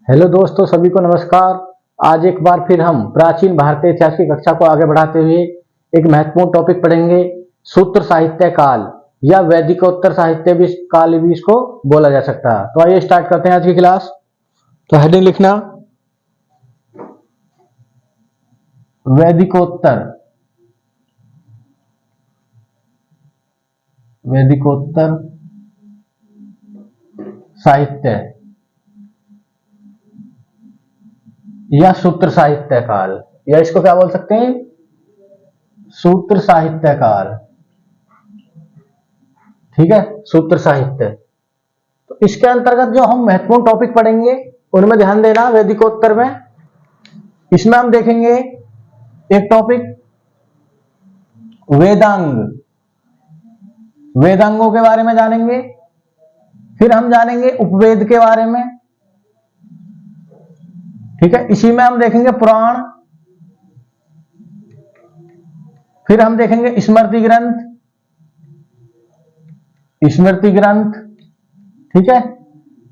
Hello दोस्तों, सभी को नमस्कार। आज एक बार फिर हम प्राचीन भारतीय इतिहास की कक्षा को आगे बढ़ाते हुए एक महत्वपूर्ण टॉपिक पढ़ेंगे, सूत्र साहित्य काल या वैदिकोत्तर साहित्य भी काल भी इसको बोला जा सकता है। तो आइए स्टार्ट करते हैं आज की क्लास। तो हेडिंग लिखना, वैदिकोत्तर वैदिकोत्तर साहित्य या सूत्र साहित्य काल, या इसको क्या बोल सकते हैं, सूत्र साहित्य काल। ठीक है, सूत्र साहित्य। तो इसके अंतर्गत जो हम महत्वपूर्ण टॉपिक पढ़ेंगे उनमें ध्यान देना। वैदिकोत्तर में इसमें हम देखेंगे एक टॉपिक वेदांग, वेदांगों के बारे में जानेंगे। फिर हम जानेंगे उपवेद के बारे में। ठीक है, इसी में हम देखेंगे पुराण। फिर हम देखेंगे स्मृति ग्रंथ, स्मृति ग्रंथ। ठीक है,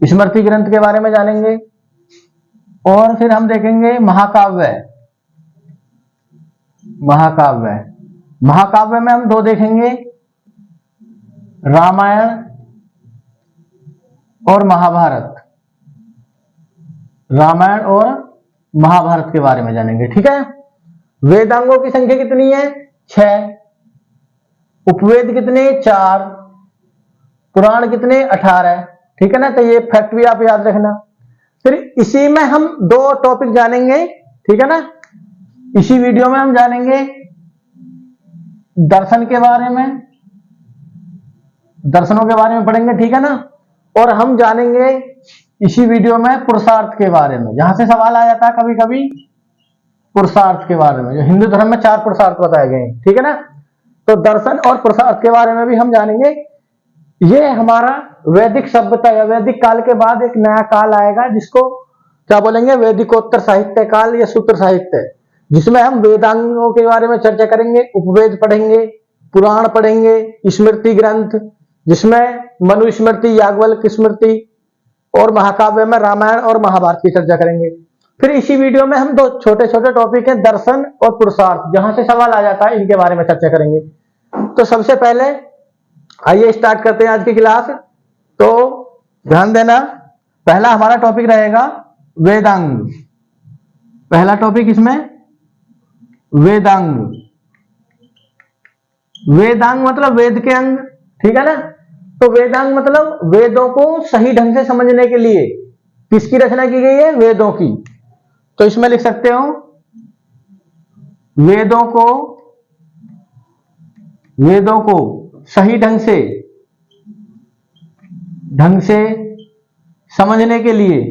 स्मृति ग्रंथ के बारे में जानेंगे। और फिर हम देखेंगे महाकाव्य, महाकाव्य। महाकाव्य में हम दो देखेंगे, रामायण और महाभारत। रामायण और महाभारत के बारे में जानेंगे। ठीक है, वेदांगों की संख्या कितनी है? 6। उपवेद कितने? 4। पुराण कितने? 18। ठीक है ना, तो ये फैक्ट भी आप याद रखना। फिर इसी में हम दो टॉपिक जानेंगे। ठीक है ना, इसी वीडियो में हम जानेंगे दर्शन के बारे में, दर्शनों के बारे में पढ़ेंगे। ठीक है ना, और हम जानेंगे इसी वीडियो में पुरुषार्थ के बारे में। जहां से सवाल आ जाता है कभी कभी पुरुषार्थ के बारे में, जो हिंदू धर्म में 4 पुरुषार्थ बताए गए हैं। ठीक है ना, तो दर्शन और पुरुषार्थ के बारे में भी हम जानेंगे। ये हमारा वैदिक सभ्यता या वैदिक काल के बाद एक नया काल आएगा, जिसको क्या बोलेंगे? वैदिकोत्तर साहित्य काल या सूत्र साहित्य, जिसमें हम वेदांगों के बारे में चर्चा करेंगे, उपवेद पढ़ेंगे, पुराण पढ़ेंगे, स्मृति ग्रंथ जिसमें मनुस्मृति, याज्ञवल्क्य स्मृति, और महाकाव्य में रामायण और महाभारत की चर्चा करेंगे। फिर इसी वीडियो में हम दो छोटे छोटे टॉपिक हैं, दर्शन और पुरुषार्थ, जहां से सवाल आ जाता है इनके बारे में चर्चा करेंगे। तो सबसे पहले आइए स्टार्ट करते हैं आज की क्लास। तो ध्यान देना, पहला हमारा टॉपिक रहेगा वेदांग। पहला टॉपिक इसमें वेदांग। वेदांग मतलब वेद के अंग। ठीक है ना, तो वेदांग मतलब वेदों को सही ढंग से समझने के लिए किसकी रचना की गई है? वेदों की। तो इसमें लिख सकते हो वेदों को सही ढंग से समझने के लिए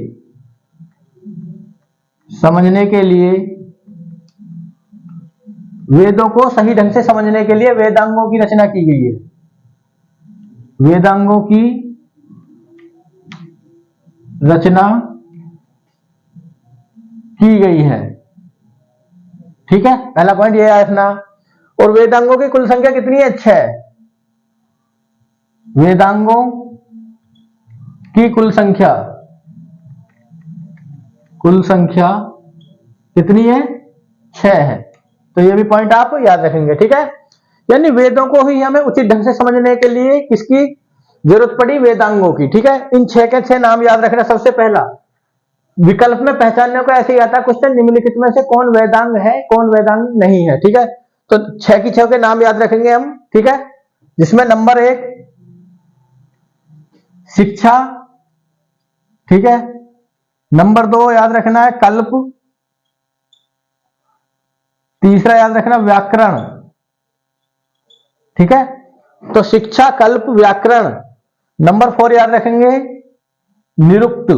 वेदों को सही ढंग से समझने के लिए वेदांगों की रचना की गई है। वेदांगों की रचना की गई है। ठीक है, पहला पॉइंट ये रखना। और वेदांगों की कुल संख्या कितनी है? 6। वेदांगों की कुल संख्या कितनी है? 6 है। तो ये भी पॉइंट आप याद रखेंगे। ठीक है, यानी वेदों को ही हमें उचित ढंग से समझने के लिए किसकी जरूरत पड़ी? वेदांगों की। ठीक है, इन 6 के 6 नाम याद रखना। सबसे पहला विकल्प में पहचानने को ऐसे ही आता है क्वेश्चन, निम्नलिखित में से कौन वेदांग है, कौन वेदांग नहीं है। ठीक है, तो 6 की 6 के नाम याद रखेंगे हम। ठीक है, जिसमें नंबर 1 शिक्षा। ठीक है, नंबर 2 याद रखना है कल्प। तीसरा याद रखना व्याकरण। ठीक है, तो शिक्षा, कल्प, व्याकरण। नंबर 4 याद रखेंगे निरुक्त।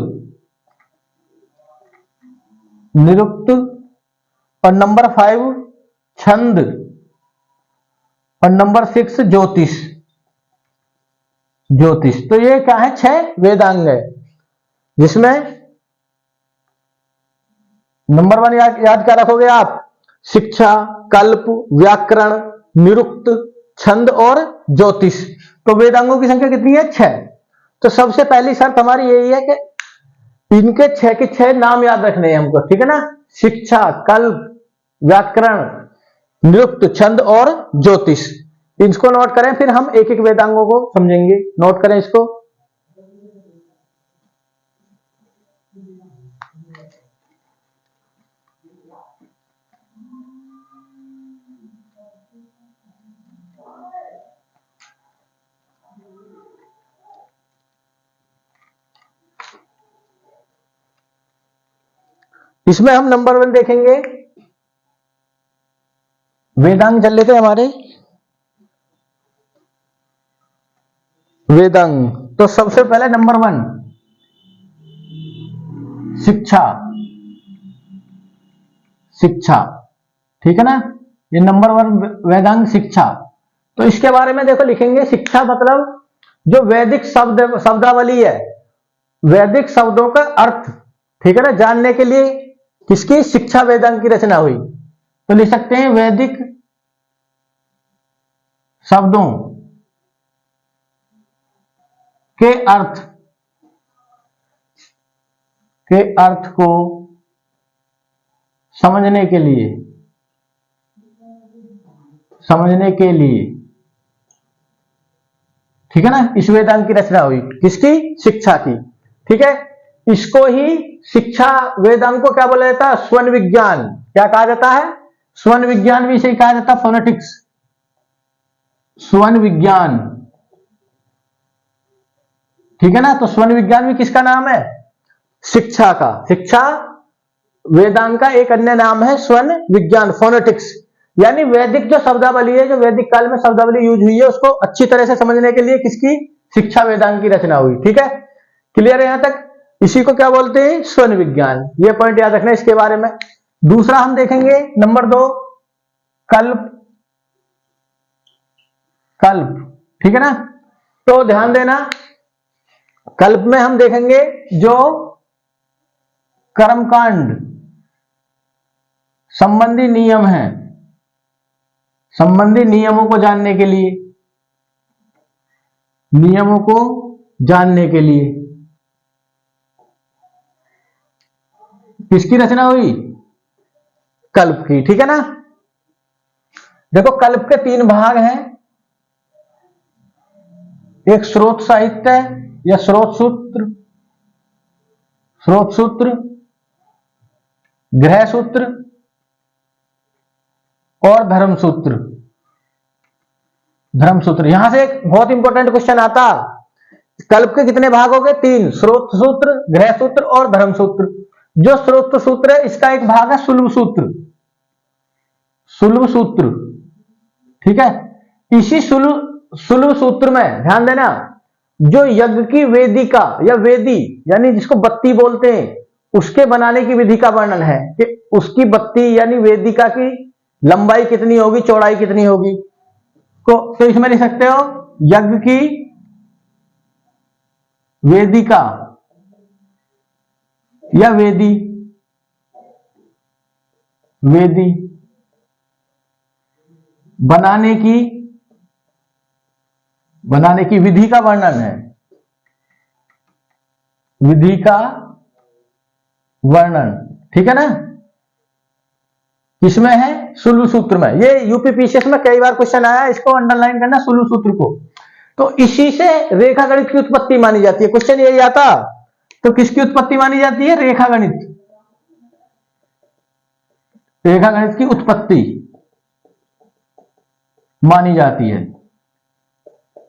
और नंबर 5 छंद। और नंबर 6 ज्योतिष। तो ये क्या है? 6 वेदांग है, जिसमें नंबर 1 याद क्या रखोगे आप? शिक्षा, कल्प, व्याकरण, निरुक्त, छंद और ज्योतिष। तो वेदांगों की संख्या कितनी है? 6। तो सबसे पहली शर्त हमारी यही है कि इनके 6 के 6 नाम याद रखने हैं हमको, ठीक है ना। शिक्षा, कल्प, व्याकरण, निरुक्त, छंद और ज्योतिष। इसको नोट करें, फिर हम एक एक वेदांगों को समझेंगे। नोट करें इसको। इसमें हम नंबर 1 देखेंगे, वेदांग चल लेते हमारे। वेदांग, तो सबसे पहले नंबर 1 शिक्षा। शिक्षा, ठीक है ना, ये नंबर 1 वेदांग शिक्षा। तो इसके बारे में देखो लिखेंगे, शिक्षा मतलब जो वैदिक शब्दावली है, वैदिक शब्दों का अर्थ, ठीक है ना, जानने के लिए किसकी शिक्षा वेदांग की रचना हुई। तो लिख सकते हैं वैदिक शब्दों के अर्थ को समझने के लिए ठीक है ना, इस वेदांग की रचना हुई, किसकी, शिक्षा की, ठीक है। इसको ही शिक्षा वेदांग को क्या बोला जाता है, स्वर्ण विज्ञान। क्या कहा जाता है, स्वर्ण विज्ञान भी इसे कहा जाता है, फोनेटिक्स, स्वर्ण विज्ञान, ठीक है ना। तो स्वर्ण विज्ञान भी किसका नाम है, शिक्षा का। शिक्षा वेदांग का एक अन्य नाम है स्वर्ण विज्ञान, फोनेटिक्स। यानी वैदिक जो शब्दावली है, जो वैदिक काल में शब्दावली यूज हुई है, उसको अच्छी तरह से समझने के लिए किसकी, शिक्षा वेदांग की रचना हुई, ठीक है। क्लियर है यहां तक। इसी को क्या बोलते हैं, स्वर्ण विज्ञान। ये पॉइंट याद रखना इसके बारे में। दूसरा हम देखेंगे नंबर 2 कल्प। कल्प, ठीक है ना। तो ध्यान देना, कल्प में हम देखेंगे जो कर्मकांड संबंधी नियम है, संबंधी नियमों को जानने के लिए, नियमों को जानने के लिए किसकी रचना हुई, कल्प की, ठीक है ना। देखो कल्प के 3 भाग हैं, एक स्रोत साहित्य या स्रोत सूत्र, गृह सूत्र और धर्म सूत्र। यहां से एक बहुत इंपॉर्टेंट क्वेश्चन आता, कल्प के कितने भाग हो गए, 3, स्रोत सूत्र, गृह सूत्र और धर्म सूत्र। जो स्रोत सूत्र है, इसका एक भाग है सुलभ सूत्र, ठीक है। इसी सुलभ सूत्र में ध्यान देना, जो यज्ञ की वेदिका या वेदी, यानी जिसको बत्ती बोलते हैं, उसके बनाने की विधि का वर्णन है कि उसकी बत्ती यानी वेदिका की लंबाई कितनी होगी, चौड़ाई कितनी होगी। तो इसमें लिख सकते हो यज्ञ की वेदिका या वेदी बनाने की विधि का वर्णन है, विधि का वर्णन, ठीक है ना। किसमें है, सुलभ सूत्र में। ये यूपीपीसीएस में कई बार क्वेश्चन आया, इसको अंडरलाइन करना, सुलभ सूत्र को। तो इसी से रेखा गणित की उत्पत्ति मानी जाती है, क्वेश्चन यही आता। तो किसकी उत्पत्ति मानी जाती है, रेखा गणित की उत्पत्ति मानी जाती है।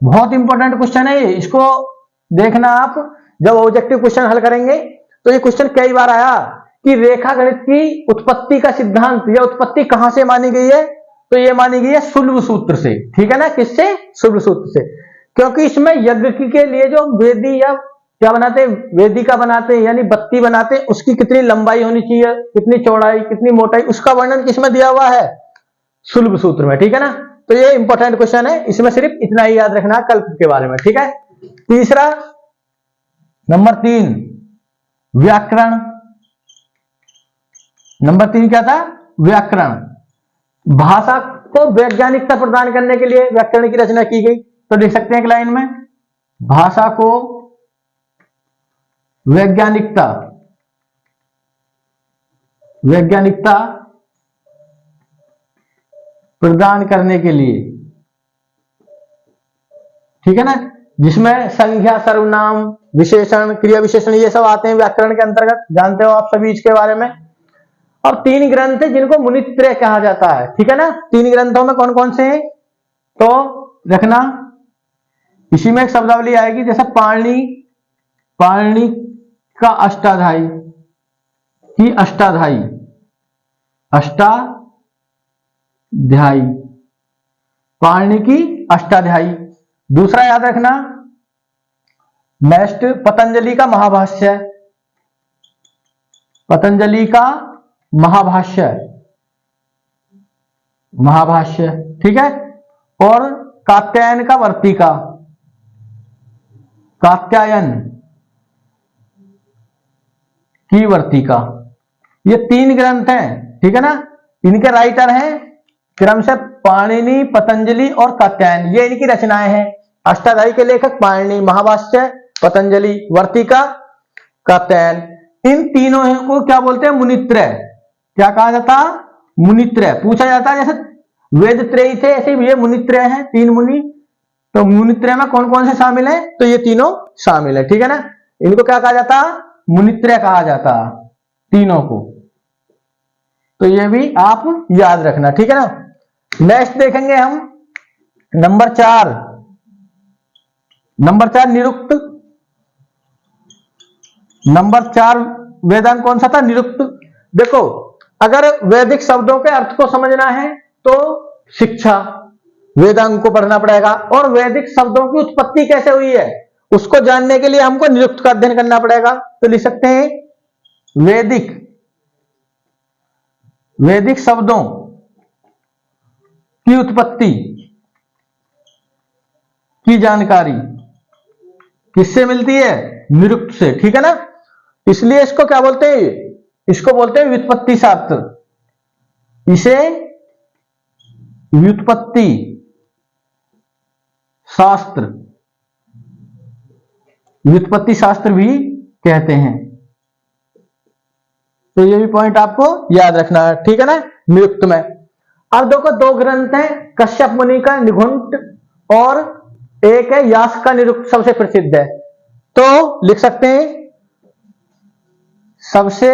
बहुत इंपॉर्टेंट क्वेश्चन है ये, इसको देखना आप जब ऑब्जेक्टिव क्वेश्चन हल करेंगे। तो ये क्वेश्चन कई बार आया कि रेखा गणित की उत्पत्ति का सिद्धांत या उत्पत्ति कहां से मानी गई है, तो ये मानी गई है सुलभ सूत्र से, ठीक है ना। किससे, सुलभ सूत्र से। क्योंकि इसमें यज्ञ के लिए जो वेदी या क्या बनाते हैं, वेदिका बनाते हैं यानी बत्ती बनाते हैं, उसकी कितनी लंबाई होनी चाहिए, कितनी चौड़ाई, कितनी मोटाई, उसका वर्णन किसमें दिया हुआ है, सुलभ सूत्र में, ठीक है ना। तो ये इंपॉर्टेंट क्वेश्चन है, इसमें सिर्फ इतना ही याद रखना कल्प के बारे में, ठीक है। तीसरा नंबर 3 व्याकरण। नंबर 3 क्या था, व्याकरण। भाषा को वैज्ञानिकता प्रदान करने के लिए व्याकरण की रचना की गई। तो लिख सकते हैं एक लाइन में, भाषा को वैज्ञानिकता, वैज्ञानिकता प्रदान करने के लिए, ठीक है ना, जिसमें संज्ञा, सर्वनाम, विशेषण, क्रिया विशेषण ये सब आते हैं व्याकरण के अंतर्गत, जानते हो आप सभी इसके बारे में। और 3 ग्रंथ है जिनको मुनित्रय कहा जाता है, ठीक है ना। 3 ग्रंथों में कौन कौन से हैं तो रखना, इसी में एक शब्दावली आएगी, जैसे पाणिनि, पाणिनि का अष्टाध्यायी की अष्टाध्यायी, अष्टाध्यायी, पाणिनि की अष्टाध्यायी। दूसरा याद रखना नेक्स्ट, पतंजलि का महाभाष्य, पतंजलि का महाभाष्य, महाभाष्य, ठीक है। और कात्यायन का वर्तिका, कात्यायन की वर्तिका। ये 3 ग्रंथ हैं, ठीक है ना। इनके राइटर हैं क्रम से पाणिनि, पतंजलि और कात्यायन, ये इनकी रचनाएं हैं। अष्टाध्यायी के लेखक पाणिनि, महाभाष्य पतंजलि, वर्तिका कात्यायन। इन तीनों को क्या बोलते हैं मुनित्रय। क्या कहा जाता, मुनित्रय। पूछा जाता है जैसे वेद त्रयी थे, ऐसे ये मुनित्रय हैं, 3 मुनि। तो मुनित्रय में कौन कौन से शामिल हैं, तो ये तीनों शामिल है, ठीक है ना। इनको क्या कहा जाता, मुनित्रय कहा जाता, तीनों को। तो ये भी आप याद रखना, ठीक है ना। नेक्स्ट देखेंगे हम नंबर 4, नंबर 4 निरुक्त। नंबर 4 वेदांग कौन सा था, निरुक्त। देखो अगर वैदिक शब्दों के अर्थ को समझना है तो शिक्षा वेदांग को पढ़ना पड़ेगा, और वैदिक शब्दों की उत्पत्ति कैसे हुई है उसको जानने के लिए हमको निरुक्त का अध्ययन करना पड़ेगा। तो लिख सकते हैं वैदिक, वैदिक शब्दों की उत्पत्ति की जानकारी किससे मिलती है, निरुक्त से, ठीक है ना। इसलिए इसको क्या बोलते हैं, इसको बोलते हैं व्युत्पत्ति शास्त्र, इसे व्युत्पत्ति शास्त्र, व्युत्पत्ति शास्त्र भी कहते हैं। तो ये भी पॉइंट आपको याद रखना है, ठीक है ना, निरुक्त में। अब देखो 2 ग्रंथ हैं, कश्यप मुनि का निघुंट और एक है यास्क का निरुक्त, सबसे प्रसिद्ध है। तो लिख सकते हैं सबसे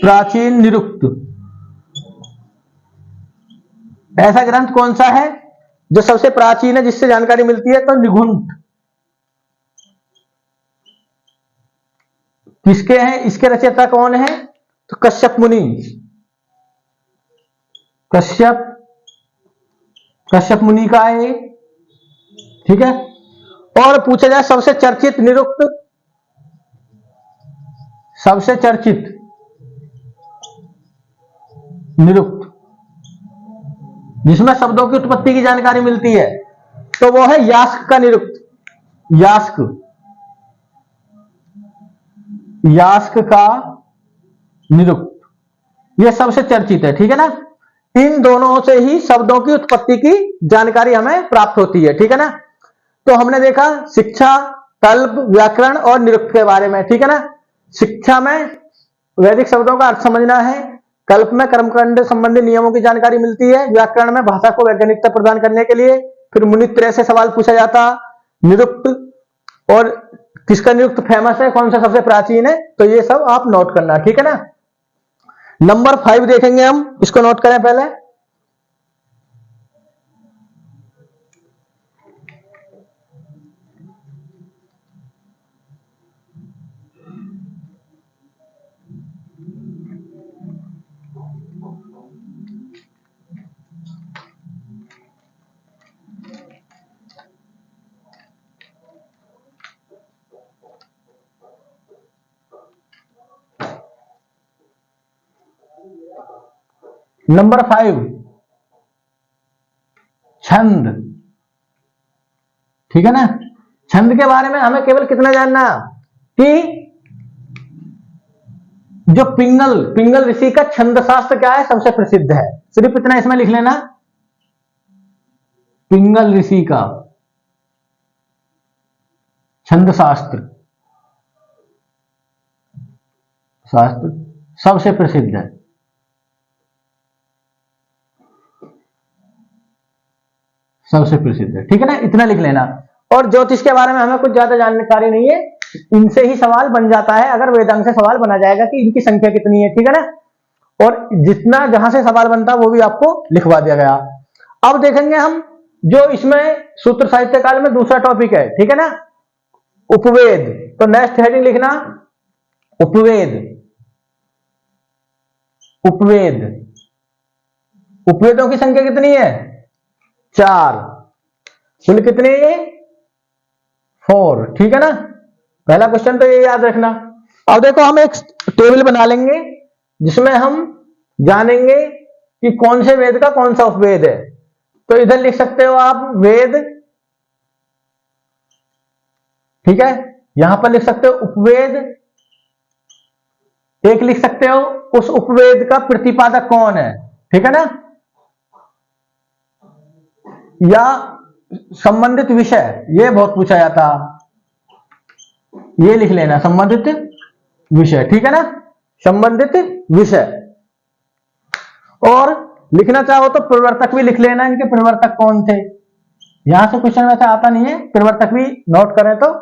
प्राचीन निरुक्त। ऐसा ग्रंथ कौन सा है जो सबसे प्राचीन है, जिससे जानकारी मिलती है, तो निघुंट। किसके हैं, इसके रचयिता कौन है, तो कश्यप मुनि, कश्यप मुनि का है, ठीक है। और पूछा जाए सबसे चर्चित निरुक्त, सबसे चर्चित निरुक्त जिसमें शब्दों की उत्पत्ति की जानकारी मिलती है, तो वो है यास्क का निरुक्त। यास्क, यास्क का निरुक्त ये सबसे चर्चित है, ठीक है ना। इन दोनों से ही शब्दों की उत्पत्ति की जानकारी हमें प्राप्त होती है, ठीक है ना। तो हमने देखा शिक्षा, कल्प, व्याकरण और निरुक्त के बारे में, ठीक है ना। शिक्षा में वैदिक शब्दों का अर्थ समझना है, कल्प में कर्मकांड संबंधी नियमों की जानकारी मिलती है, व्याकरण में भाषा को वैज्ञानिकता प्रदान करने के लिए, फिर मुनित्रय से सवाल पूछा जाता, निरुक्त और किसका निरुक्त फेमस है, कौन सा सबसे प्राचीन है, तो ये सब आप नोट करना, ठीक है ना। नंबर 5 देखेंगे हम, इसको नोट करें पहले। नंबर 5 छंद, ठीक है ना। छंद के बारे में हमें केवल कितना जानना कि जो पिंगल ऋषि का छंद शास्त्र क्या है, सबसे प्रसिद्ध है, सिर्फ इतना इसमें लिख लेना। पिंगल ऋषि का छंद शास्त्र सबसे प्रसिद्ध है। सबसे प्रसिद्ध है, ठीक है ना, इतना लिख लेना। और ज्योतिष के बारे में हमें कुछ ज्यादा जानकारी नहीं है, इनसे ही सवाल बन जाता है, अगर वेदांग से सवाल बना जाएगा कि इनकी संख्या कितनी है, ठीक है ना। और जितना जहां से सवाल बनता है वो भी आपको लिखवा दिया गया। अब देखेंगे हम जो इसमें सूत्र साहित्य काल में दूसरा टॉपिक है, ठीक है ना, उपवेद। तो नेक्स्ट हेडिंग लिखना उपवेद। उपवेद, उपवेदों की संख्या कितनी है? 4। कुल कितने? 4, ठीक है ना। पहला क्वेश्चन तो ये याद रखना। अब देखो हम एक टेबल बना लेंगे जिसमें हम जानेंगे कि कौन से वेद का कौन सा उपवेद है। तो इधर लिख सकते हो आप वेद, ठीक है, यहां पर लिख सकते हो उपवेद। एक लिख सकते हो उस उपवेद का प्रतिपादक कौन है, ठीक है ना, या संबंधित विषय, ये बहुत पूछा जाता, ये लिख लेना संबंधित विषय, ठीक है ना, संबंधित विषय। और लिखना चाहो तो प्रवर्तक भी लिख लेना, इनके प्रवर्तक कौन थे। यहां से क्वेश्चन वैसे आता नहीं है, प्रवर्तक भी नोट करें तो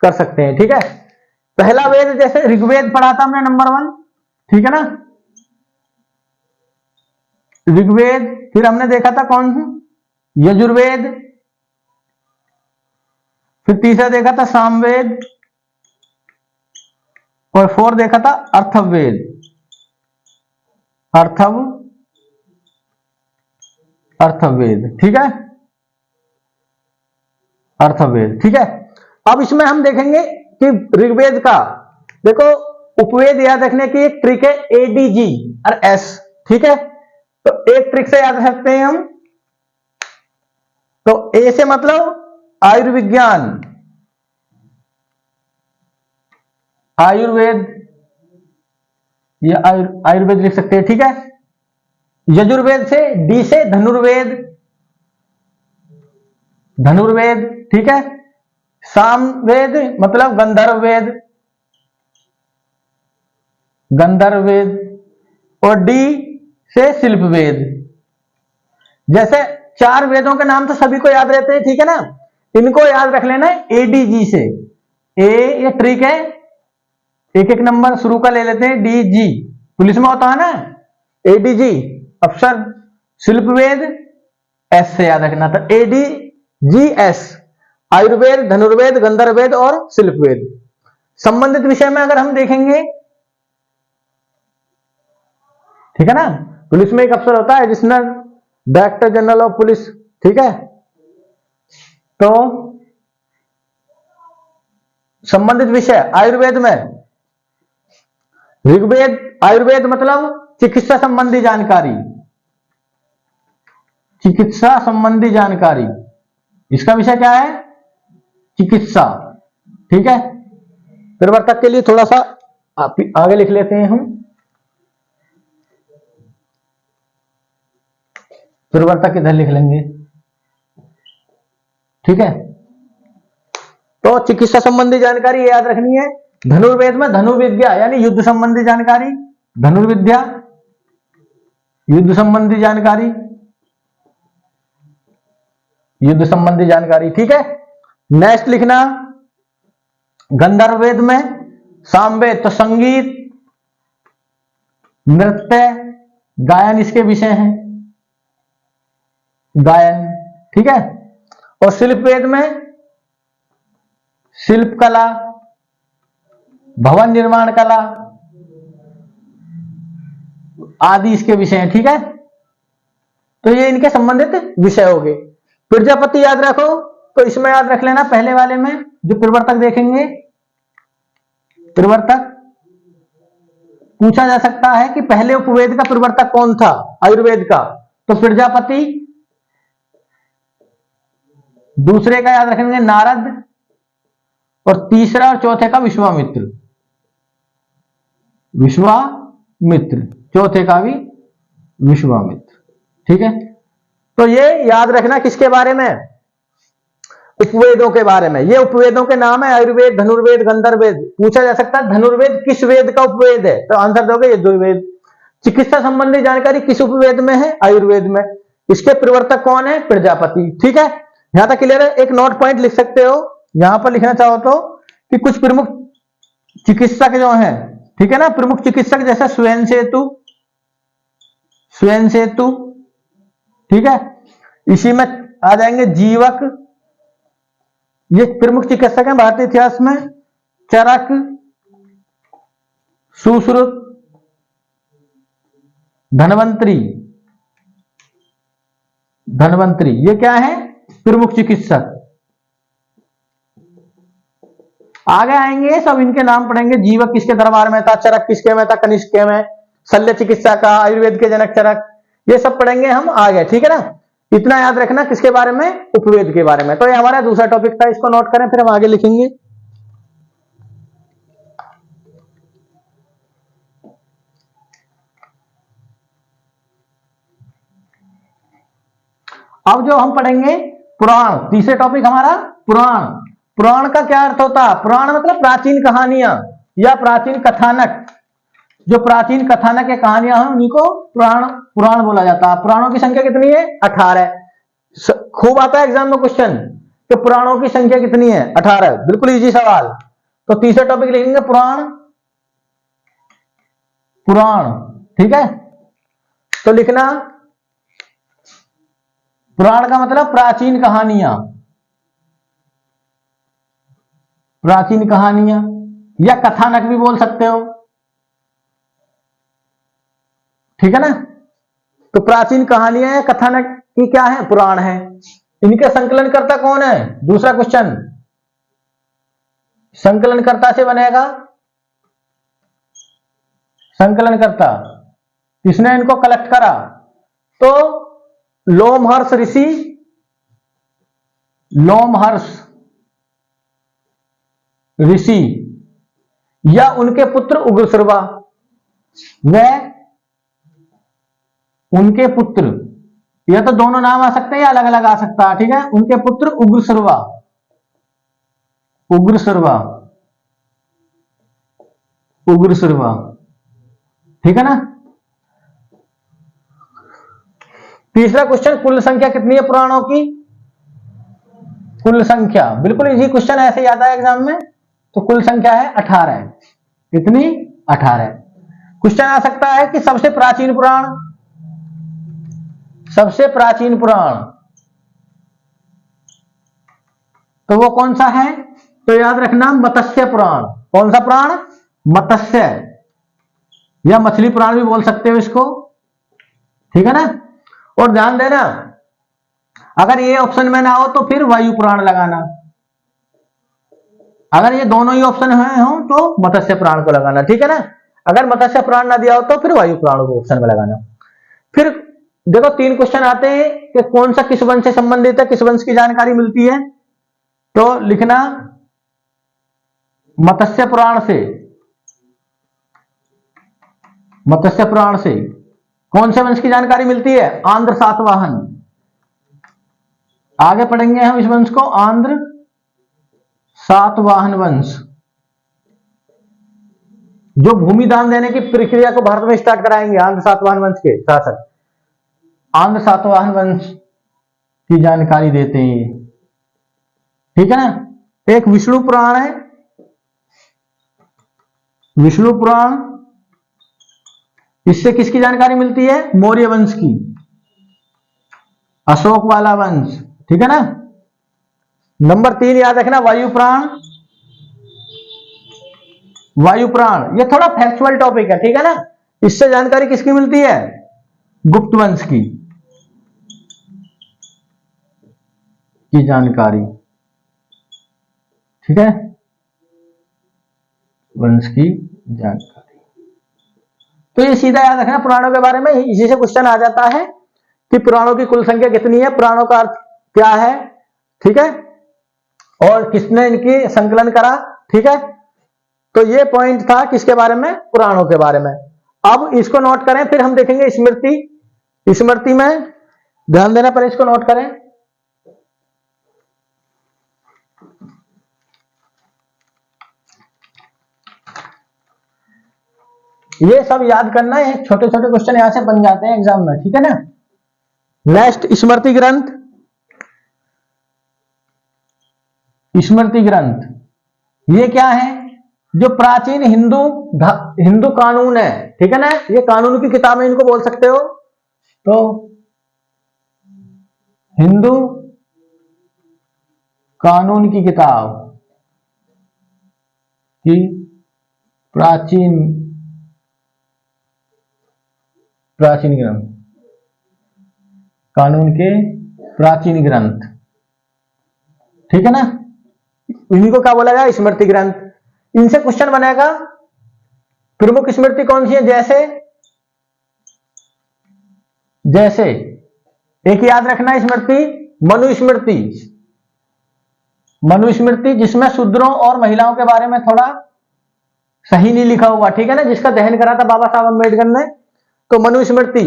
कर सकते हैं, ठीक है। पहला वेद जैसे ऋग्वेद पढ़ा था हमने नंबर 1, ठीक है ना, ऋग्वेद। फिर हमने देखा था कौन सा, यजुर्वेद। फिर तीसरा देखा था सामवेद, और 4 देखा था अर्थवेद। अर्थवेद, ठीक है, अर्थवेद, ठीक है। अब इसमें हम देखेंगे कि ऋग्वेद का, देखो उपवेद याद रखने की एक ट्रिक है, ADG और S, ठीक है। तो एक ट्रिक से याद रख सकते हैं हम। तो A से मतलब आयुर्विज्ञान, आयुर्वेद, ये आयुर्वेद लिख सकते हैं, ठीक है। यजुर्वेद से D से धनुर्वेद, धनुर्वेद, ठीक है। सामवेद मतलब गंधर्व वेद, गंधर्व वेद। और D से शिल्प वेद। जैसे 4 वेदों के नाम तो सभी को याद रहते हैं, ठीक है ना, इनको याद रख लेना है ADG से। A ये ट्रिक है, एक एक नंबर शुरू का ले लेते हैं, DG पुलिस में होता है ना, ADG अफसर, शिल्प वेद S से याद रखना था, ADGS, आयुर्वेद, धनुर्वेद, गंधर्ववेद और शिल्प वेद। संबंधित विषय में अगर हम देखेंगे, ठीक है ना, पुलिस में एक अफसर होता है additional director general of police, ठीक है। तो संबंधित विषय आयुर्वेद में ऋग्वेद, आयुर्वेद मतलब चिकित्सा संबंधी जानकारी, चिकित्सा संबंधी जानकारी, इसका विषय क्या है? चिकित्सा, ठीक है। प्रवर्तक के लिए थोड़ा सा आगे लिख लेते हैं हम, प्रवर्तक इधर लिख लेंगे, ठीक है। तो चिकित्सा संबंधी जानकारी याद रखनी है। धनुर्वेद में धनुर्विद्या यानी युद्ध संबंधी जानकारी, धनुर्विद्या युद्ध संबंधी जानकारी, युद्ध संबंधी जानकारी, ठीक है। नेक्स्ट लिखना गंधर्ववेद में सामवेद तो संगीत, नृत्य, गायन इसके विषय हैं, गायन, ठीक है। और शिल्प वेद में शिल्प कला, भवन निर्माण कला आदि इसके विषय हैं, ठीक है। तो ये इनके संबंधित विषय हो गए। प्रजापति याद रखो, तो इसमें याद रख लेना पहले वाले में जो प्रवर्तक देखेंगे, प्रवर्तक पूछा जा सकता है कि पहले उपवेद का प्रवर्तक कौन था आयुर्वेद का, तो प्रजापति। दूसरे का याद रखेंगे नारद, और तीसरा और चौथे का विश्वामित्र, विश्वामित्र, चौथे का भी विश्वामित्र, ठीक है। तो ये याद रखना किसके बारे में, उपवेदों के बारे में। ये उपवेदों के नाम है, आयुर्वेद, धनुर्वेद, गंधर्ववेद। पूछा जा सकता है धनुर्वेद किस वेद का उपवेद है, तो आंसर दोगे यजुर्वेद। चिकित्सा संबंधी जानकारी किस उपवेद में है, आयुर्वेद में। इसके प्रवर्तक कौन है, प्रजापति। ठीक है, यहां तक क्लियर है। एक नोट पॉइंट लिख सकते हो, यहां पर लिखना चाहो तो, कि कुछ प्रमुख चिकित्सक जो हैं, ठीक है ना, प्रमुख चिकित्सक जैसे स्वयं सेतु, ठीक है, इसी में आ जाएंगे जीवक, ये प्रमुख चिकित्सक हैं भारतीय इतिहास में। चरक, सुश्रुत, धन्वंतरी, ये क्या है, प्रमुख चिकित्सक। आगे आएंगे सब, इनके नाम पढ़ेंगे। जीवक किसके दरबार में था, चरक किसके में था, कनिष्क के में, शल्य चिकित्सा का, आयुर्वेद के जनक चरक, ये सब पढ़ेंगे हम आगे। ठीक है ना, इतना याद रखना किसके बारे में, उपवेद के बारे में। तो ये हमारा दूसरा टॉपिक था, इसको नोट करें, फिर हम आगे लिखेंगे। अब जो हम पढ़ेंगे पुराण, तीसरे टॉपिक हमारा पुराण। पुराण का क्या अर्थ होता है, पुराण मतलब प्राचीन कहानियां या प्राचीन कथानक। जो प्राचीन कथानक या कहानियां हैं उन्हीं को पुराण बोला जाता है। पुराणों की संख्या कितनी है, 18। खूब आता है एग्जाम में क्वेश्चन कि पुराणों की संख्या कितनी है, 18। बिल्कुल इजी सवाल। तो तीसरा टॉपिक लिखेंगे पुराण। ठीक है, तो लिखना पुराण का मतलब प्राचीन कहानियां या कथानक भी बोल सकते हो। ठीक है ना, तो प्राचीन कहानियां या कथानक की क्या है, पुराण है। इनके संकलनकर्ता कौन है, दूसरा क्वेश्चन। संकलनकर्ता से बनेगा, संकलनकर्ता किसने इनको कलेक्ट करा, तो लोमहर्ष ऋषि या उनके पुत्र उग्रश्रवा, वह उनके पुत्र, या तो दोनों नाम आ सकते हैं या अलग अलग आ सकता है। ठीक है, उनके पुत्र उग्रश्रवा, ठीक है ना। तीसरा क्वेश्चन, कुल संख्या कितनी है पुराणों की, कुल संख्या बिल्कुल इजी क्वेश्चन, ऐसे याद आया एग्जाम में। तो कुल संख्या है 18। कितनी, 18। क्वेश्चन आ सकता है कि सबसे प्राचीन पुराण तो वो कौन सा है, तो याद रखना मत्स्य पुराण। कौन सा पुराण, मत्स्य, या मछली पुराण भी बोल सकते हो इसको। ठीक है ना, और ध्यान देना अगर ये ऑप्शन में ना हो तो फिर वायु पुराण लगाना। अगर ये दोनों ही ऑप्शन में हो तो मत्स्य पुराण को लगाना। ठीक है ना, अगर मत्स्य पुराण ना दिया हो तो फिर वायु पुराण को ऑप्शन में लगाना। फिर देखो 3 क्वेश्चन आते हैं कि कौन सा किस वंश से संबंधित है, किस वंश की जानकारी मिलती है, तो लिखना मत्स्य पुराण से कौन से वंश की जानकारी मिलती है, आंध्र सातवाहन। आगे पढ़ेंगे हम इस वंश को, आंध्र सातवाहन वंश, जो भूमि दान देने की प्रक्रिया को भारत में स्टार्ट कराएंगे। आंध्र सातवाहन वंश के शासक आंध्र सातवाहन वंश की जानकारी देते हैं। ठीक है ना, एक विष्णु पुराण है, विष्णु पुराण, इससे किसकी जानकारी मिलती है, मौर्य वंश की, अशोक वाला वंश। ठीक है ना। नंबर 3 याद रखना वायु पुराण, ये थोड़ा फैक्चुअल टॉपिक है। ठीक है ना, इससे जानकारी किसकी मिलती है, गुप्त वंश की जानकारी। ठीक है, वंश की जानकारी। तो ये सीधा याद रखना पुराणों के बारे में, इसी से क्वेश्चन आ जाता है कि पुराणों की कुल संख्या कितनी है, पुराणों का अर्थ क्या है। ठीक है, और किसने इनकी संकलन करा। ठीक है, तो ये पॉइंट था किसके बारे में, पुराणों के बारे में। अब इसको नोट करें, फिर हम देखेंगे स्मृति में ध्यान देना, पर इसको नोट करें। ये सब याद करना है, छोटे छोटे क्वेश्चन यहां से बन जाते हैं एग्जाम में, ठीक है ना। नेक्स्ट स्मृति ग्रंथ। स्मृति ग्रंथ ये क्या है? जो प्राचीन हिंदू कानून है, ठीक है ना, ये कानून की किताबें इनको बोल सकते हो। तो हिंदू कानून की किताब की प्राचीन ग्रंथ, कानून के प्राचीन ग्रंथ, ठीक है ना। इन्हीं को क्या बोला जाए? स्मृति ग्रंथ। इनसे क्वेश्चन बनेगा। प्रमुख स्मृति कौन सी है? जैसे एक याद रखना स्मृति, मनुस्मृति। मनुस्मृति जिसमें शूद्रों और महिलाओं के बारे में थोड़ा सही नहीं लिखा हुआ, ठीक है ना, जिसका दहन करा था बाबा साहब अम्बेडकर ने। तो मनुस्मृति,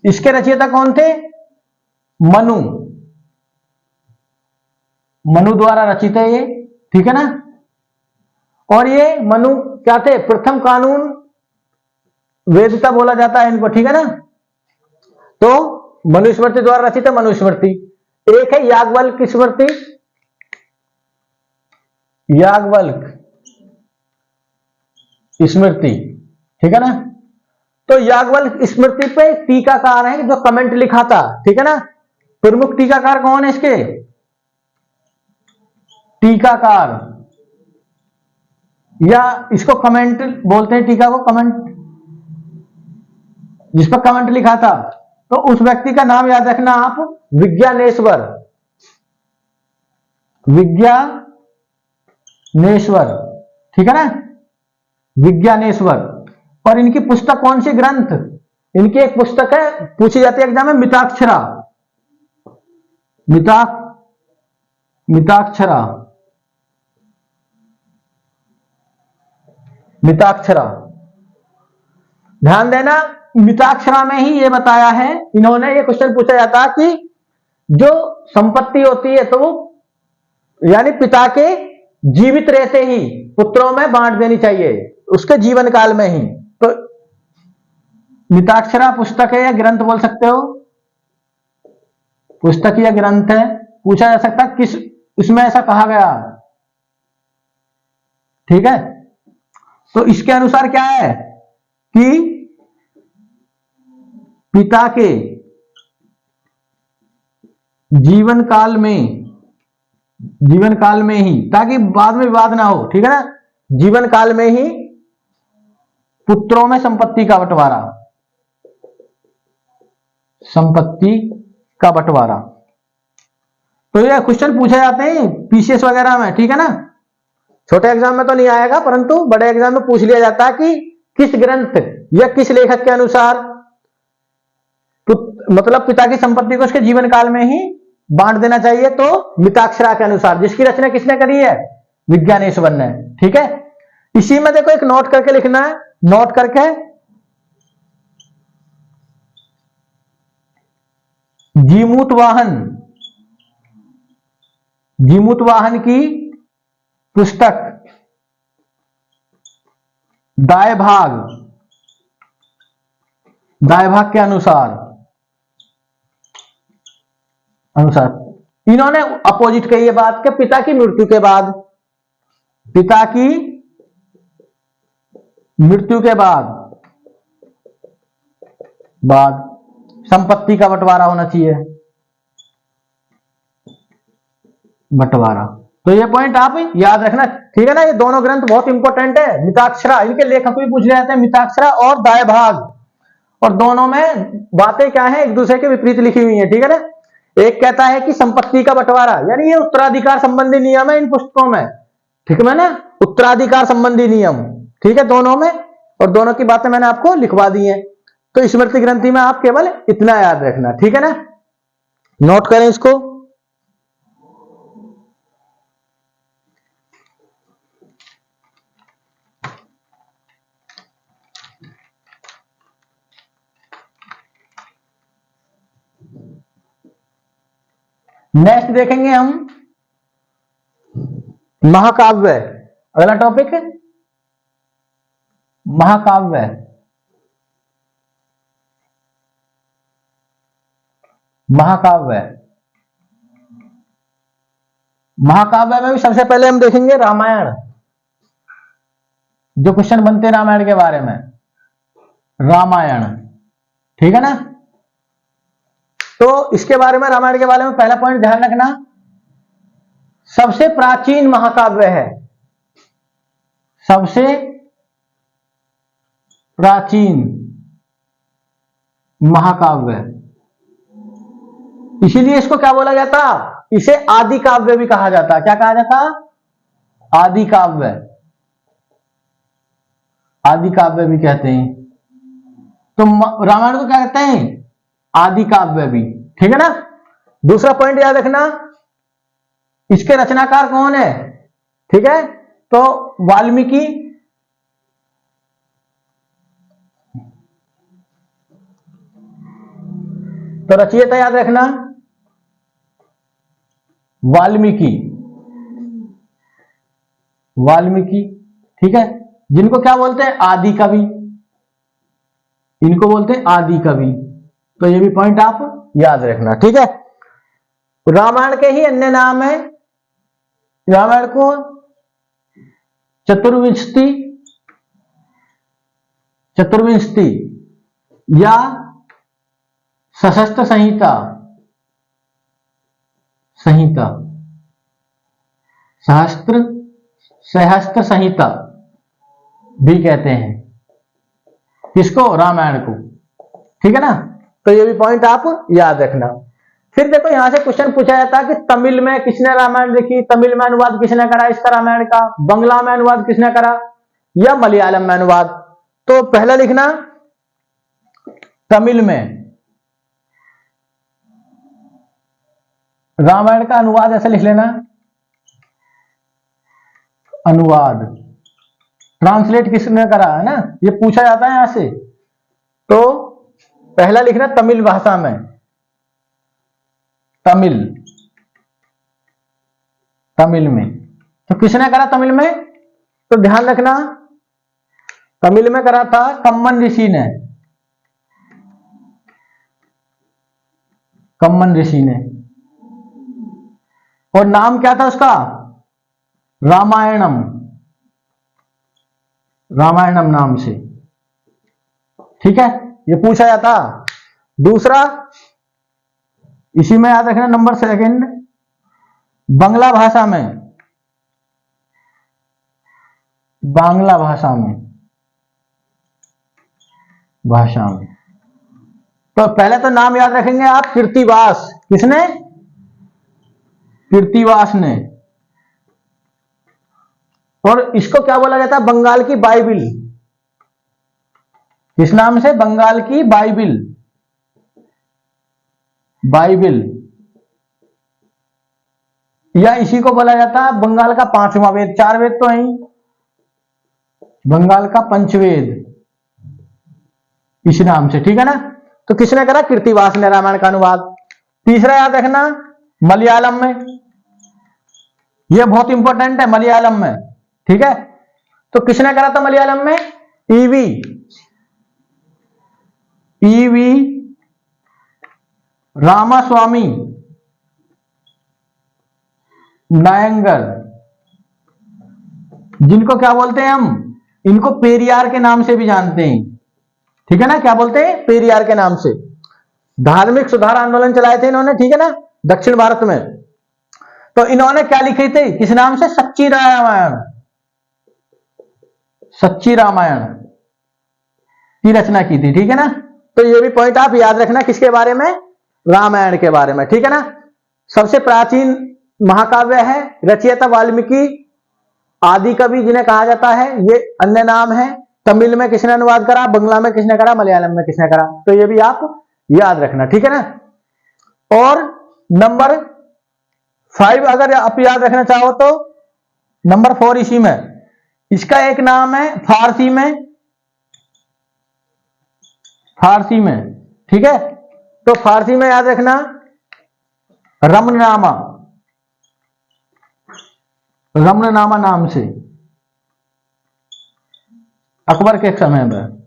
इसके रचयिता कौन थे? मनु द्वारा रचित है ये, ठीक है ना। और ये मनु क्या थे? प्रथम कानून वेदता बोला जाता है इनको, ठीक है ना। तो मनुस्मृति द्वारा रचित है मनुस्मृति। एक है याज्ञवल्क्य स्मृति, याज्ञवल्क्य स्मृति, ठीक है ना। तो याज्ञवल्क्य स्मृति पे टीकाकार है जो कमेंट लिखा था, ठीक है ना। प्रमुख टीकाकार कौन है इसके? टीकाकार, या इसको कमेंट बोलते हैं, टीका को कमेंट, जिस पर कमेंट लिखा था। तो उस व्यक्ति का नाम याद रखना आप, विज्ञानेश्वर। ठीक है ना, विज्ञानेश्वर। और इनकी पुस्तक कौन सी ग्रंथ? इनकी एक पुस्तक है, पूछी जाती है एग्जाम में, मिताक्षरा। मिताक्षरा, ध्यान देना। मिताक्षरा में ही ये बताया है इन्होंने, ये क्वेश्चन पूछा जाता है कि जो संपत्ति होती है तो वो यानी पिता के जीवित रहते ही पुत्रों में बांट देनी चाहिए, उसके जीवन काल में ही। तो मिताक्षरा पुस्तक है या ग्रंथ बोल सकते हो, पुस्तक या ग्रंथ है। पूछा जा सकता है किस उसमें ऐसा कहा गया, ठीक है। तो इसके अनुसार क्या है कि पिता के जीवन काल में ही, ताकि बाद में विवाद ना हो, ठीक है ना, जीवन काल में ही पुत्रों में संपत्ति का बंटवारा। तो ये क्वेश्चन पूछे जाते हैं पीसीएस वगैरह में, ठीक है ना। छोटे एग्जाम में तो नहीं आएगा, परंतु बड़े एग्जाम में पूछ लिया जाता है कि किस ग्रंथ या किस लेखक के अनुसार मतलब पिता की संपत्ति को उसके जीवन काल में ही बांट देना चाहिए। तो मिताक्षरा के अनुसार, जिसकी रचना किसने करी है? विज्ञानेश्वर ने, ठीक है। इसी में देखो एक नोट करके लिखना है, नोट करके जीमूत वाहन की पुस्तक दाय भाग के अनुसार इन्होंने अपोजिट कही है बात के, पिता की मृत्यु के बाद संपत्ति का बंटवारा होना चाहिए, तो ये पॉइंट आप याद रखना, ठीक है ना। ये दोनों ग्रंथ बहुत इंपॉर्टेंट है। मिताक्षरा, इनके लेखक भी पूछ रहे थे, मिताक्षरा और दाय भाग, और दोनों में बातें क्या है? एक दूसरे के विपरीत लिखी हुई है, ठीक है ना। एक कहता है कि संपत्ति का बंटवारा, यानी ये उत्तराधिकार संबंधी नियम है इन पुस्तकों में, ठीक है ना, उत्तराधिकार संबंधी नियम, ठीक है, दोनों में। और दोनों की बातें मैंने आपको लिखवा दी है। तो स्मृति ग्रंथि में आप केवल इतना याद रखना, ठीक है ना, नोट करें इसको। नेक्स्ट देखेंगे हम महाकाव्य, अगला टॉपिक महाकाव्य। महाकाव्य। महाकाव्य में भी सबसे पहले हम देखेंगे रामायण, जो क्वेश्चन बनते हैं रामायण के बारे में, रामायण, ठीक है ना। तो इसके बारे में, रामायण के बारे में पहला पॉइंट ध्यान रखना, सबसे प्राचीन महाकाव्य है, सबसे प्राचीन महाकाव्य, इसीलिए इसको क्या बोला जाता, इसे आदि काव्य भी कहा जाता। क्या कहा जाता, आदि काव्य, आदि काव्य भी कहते हैं। तो रामायण को क्या कहते हैं, आदि काव्य भी, ठीक है ना। दूसरा पॉइंट याद रखना, इसके रचनाकार कौन है, ठीक है, तो वाल्मीकि, तो रचयिता याद रखना वाल्मीकि, वाल्मीकि, ठीक है, जिनको क्या बोलते हैं, आदि कवि, इनको बोलते हैं आदि कवि। तो ये भी पॉइंट आप याद रखना, ठीक है। रामायण के ही अन्य नाम है, रामायण को चतुर्विंशति, चतुर्विंशति या सशस्त्र संहिता, संहिता, सहस्त्र संहिता भी कहते हैं, किसको, रामायण को, ठीक है ना। तो ये भी पॉइंट आप याद रखना। फिर देखो यहां से क्वेश्चन पूछा जाता है कि तमिल में किसने रामायण लिखी, तमिल में अनुवाद किसने करा इसका रामायण का, बंगला में अनुवाद किसने करा, या मलयालम में अनुवाद। तो पहला लिखना तमिल में रामायण का अनुवाद, ऐसे लिख लेना, अनुवाद, ट्रांसलेट किसने करा है ना, ये पूछा जाता है यहां से। तो पहला लिखना तमिल भाषा में, तमिल, तमिल में। तो किसने करा तमिल में, तो ध्यान रखना तमिल में करा था कम्मन ऋषि ने, कम्मन ऋषि ने। और नाम क्या था उसका, रामायणम, रामायणम नाम से, ठीक है, ये पूछा जाता। दूसरा इसी में याद रखना, नंबर सेकंड, बांग्ला भाषा में, बांग्ला भाषा में, भाषा में। तो पहले तो नाम याद रखेंगे आप, कीर्तिवास, किसने, कीर्तिवास ने। और इसको क्या बोला जाता है, बंगाल की बाइबिल, किस नाम से, बंगाल की बाइबिल, बाइबिल, या इसी को बोला जाता है बंगाल का पांचवा वेद, चार वेद तो है, बंगाल का पंचवेद, इस नाम से, ठीक है ना। तो किसने करा, कीर्तिवास ने रामायण का अनुवाद। तीसरा याद रखना मलयालम में, यह बहुत इंपॉर्टेंट है, मलयालम में, ठीक है। तो किसने करा था मलयालम में, ईवी, ईवी रामास्वामी नायंगर, जिनको क्या बोलते हैं हम, इनको पेरियार के नाम से भी जानते हैं, ठीक है ना। क्या बोलते हैं, पेरियार के नाम से। धार्मिक सुधार आंदोलन चलाए थे इन्होंने, ठीक है ना, दक्षिण भारत में। तो इन्होंने क्या लिखी थी, किस नाम से, सच्ची रामायण, सच्ची रामायण की रचना की थी, ठीक है ना। तो ये भी पॉइंट आप याद रखना, किसके बारे में, रामायण के बारे में, ठीक है ना। सबसे प्राचीन महाकाव्य है, रचयिता वाल्मीकि, आदि कवि जिन्हें कहा जाता है, ये अन्य नाम है। तमिल में किसने अनुवाद करा, बंगला में किसने करा, मलयालम में किसने करा। तो ये भी आप याद रखना, ठीक है ना। और नंबर 5 अगर आप याद रखना चाहो तो नंबर 4 इसी में, इसका एक नाम है फारसी में, फारसी में, ठीक है। तो फारसी में याद रखना रमननामा, रमननामा नाम से, अकबर के समय में,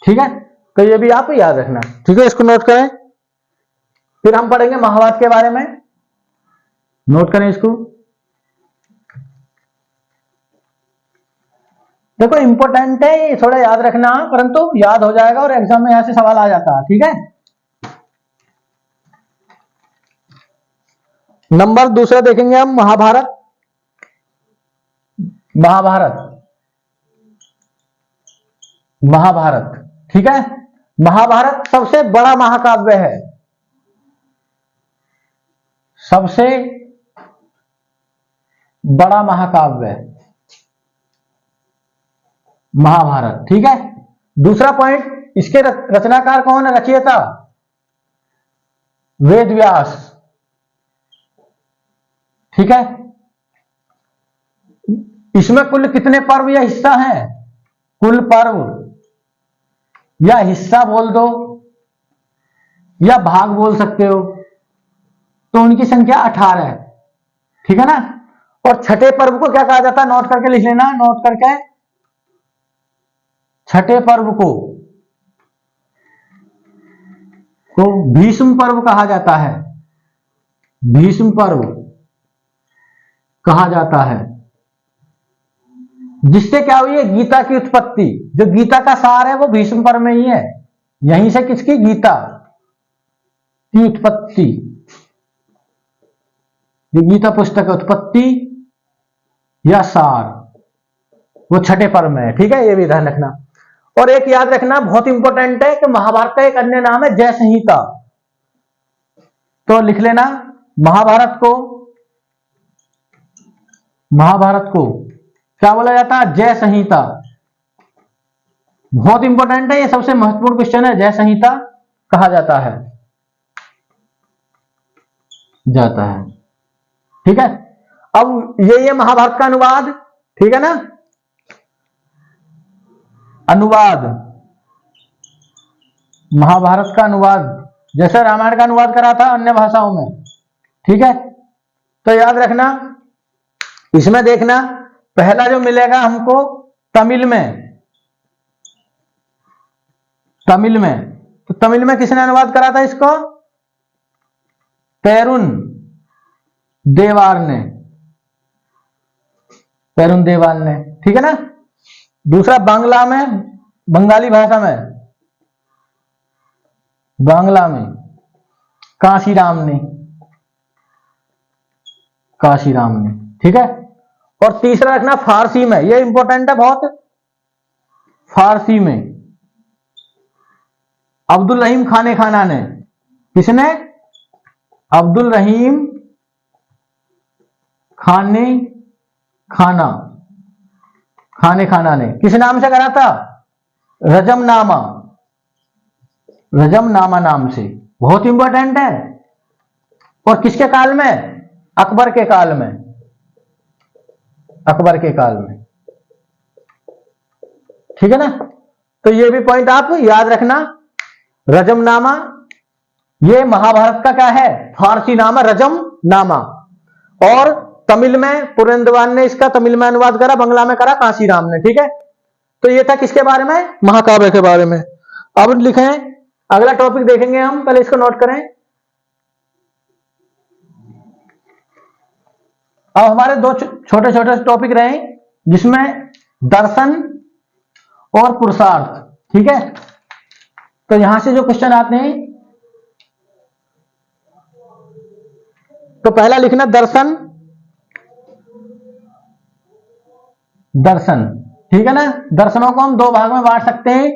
ठीक है। तो ये भी आप याद रखना, ठीक है, इसको नोट करें। फिर हम पढ़ेंगे महाभारत के बारे में, नोट करें इसको। देखो इंपॉर्टेंट है, ये थोड़ा याद रखना, परंतु याद हो जाएगा और एग्जाम में यहां से सवाल आ जाता है, ठीक है। नंबर दूसरा देखेंगे हम महाभारत। महाभारत, ठीक है। महाभारत सबसे बड़ा महाकाव्य है, सबसे बड़ा महाकाव्य महाभारत, ठीक है। दूसरा पॉइंट, इसके रचनाकार कौन है, रचयिता वेद व्यास, ठीक है। इसमें कुल कितने पर्व या हिस्सा हैं, कुल पर्व या हिस्सा बोल दो या भाग बोल सकते हो, तो उनकी संख्या 18 है, ठीक है ना। और छठे पर्व को क्या कहा जाता है, नोट करके लिख लेना, नोट करके। छठे पर्व को भीष्म पर्व कहा जाता है, भीष्म पर्व कहा जाता है, जिससे क्या हुई है, गीता की उत्पत्ति। जो गीता का सार है वो भीष्म पर्व में ही है, यहीं से किसकी, गीता की उत्पत्ति, जो गीता पुस्तक की उत्पत्ति या सार वो छठे पर्व में है, ठीक है, ये भी ध्यान रखना। और एक याद रखना बहुत इंपॉर्टेंट है कि महाभारत का एक अन्य नाम है जय संहिता, तो लिख लेना महाभारत को क्या बोला जाता है, जय संहिता। बहुत इंपॉर्टेंट है, ये सबसे महत्वपूर्ण क्वेश्चन है, जय संहिता कहा जाता है, ठीक है। अब ये महाभारत का अनुवाद, ठीक है ना, अनुवाद, महाभारत का अनुवाद, जैसे रामायण का अनुवाद करा था अन्य भाषाओं में, ठीक है। तो याद रखना, इसमें देखना पहला जो मिलेगा हमको तमिल में, तो तमिल में किसने अनुवाद करा था इसको, पेरुन देवार ने, ठीक है ना। दूसरा बांग्ला में, बंगाली भाषा में, बांग्ला में काशीराम ने, ठीक है। और तीसरा रखना फारसी में, ये इंपॉर्टेंट है बहुत, फारसी में अब्दुल रहीम खाना ने, किसने, अब्दुल रहीम खाना ने, किस नाम से करा था, रजमनामा नाम से, बहुत इंपॉर्टेंट है। और किसके काल में, अकबर के काल में, ठीक है ना। तो ये भी पॉइंट आप याद रखना, रजमनामा ये महाभारत का क्या है, फारसी नाम है रजमनामा, और तमिल में पुरंदवान ने इसका तमिल में अनुवाद करा, बंगला में करा काशीराम ने, ठीक है। तो ये था किसके बारे में, महाकाव्य के बारे में। अब लिखें, अगला टॉपिक देखेंगे हम, पहले इसको नोट करें। अब हमारे दो छोटे छोटे टॉपिक रहे, जिसमें दर्शन और पुरुषार्थ, ठीक है। तो यहां से जो क्वेश्चन आते हैं, तो पहला लिखना दर्शन, ठीक है ना। दर्शनों को हम दो भाग में बांट सकते हैं,